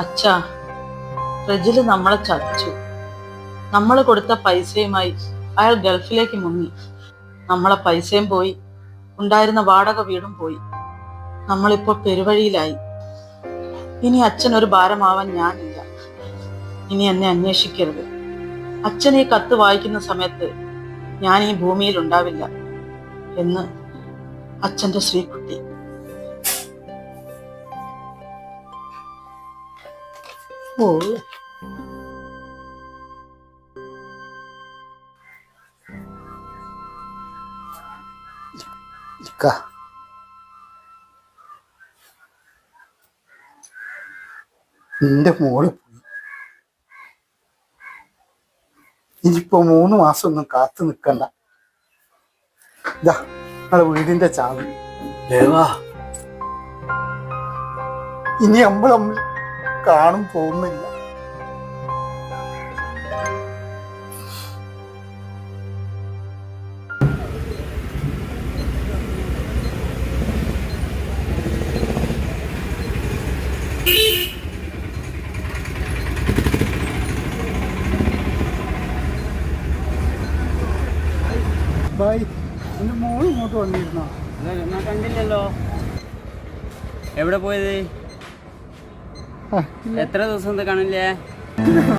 അച്ഛാ, ഫ്രിഡ്ജിൽ നമ്മളെ ചതിച്ചു. നമ്മൾ കൊടുത്ത പൈസയുമായി അയാൾ ഗൾഫിലേക്ക് മുങ്ങി. നമ്മളെ പൈസയും പോയി, ഉണ്ടായിരുന്ന വാടക വീടും പോയി. നമ്മളിപ്പോൾ പെരുവഴിയിലായി. ഇനി അച്ഛൻ ഒരു ഭാരമാവാൻ ഞാനില്ല. ഇനി എന്നെ അന്വേഷിക്കരുത്. അച്ഛൻ ഈ കത്ത് വായിക്കുന്ന സമയത്ത് ഞാൻ ഈ ഭൂമിയിൽ ഉണ്ടാവില്ല എന്ന് അച്ഛന്റെ ശ്രീകുട്ടി. ഓ നിന്റെ മോള് പോയി. ഇനിയിപ്പോ 3 മാസം ഒന്നും കാത്തു നിക്കണ്ട. ഇതാ നമ്മളെ വീടിന്റെ ചാവി. ദേവാ, ഇനി നമ്മൾ കാണും പോകുന്നില്ല. ബായ്, എന്റെ മോൾ ഇങ്ങോട്ട് വന്നിരുന്നോ? ഞാൻ കണ്ടില്ലല്ലോ. എവിടെ പോയത്? എത്ര ദിവസം കാണില്ലേ?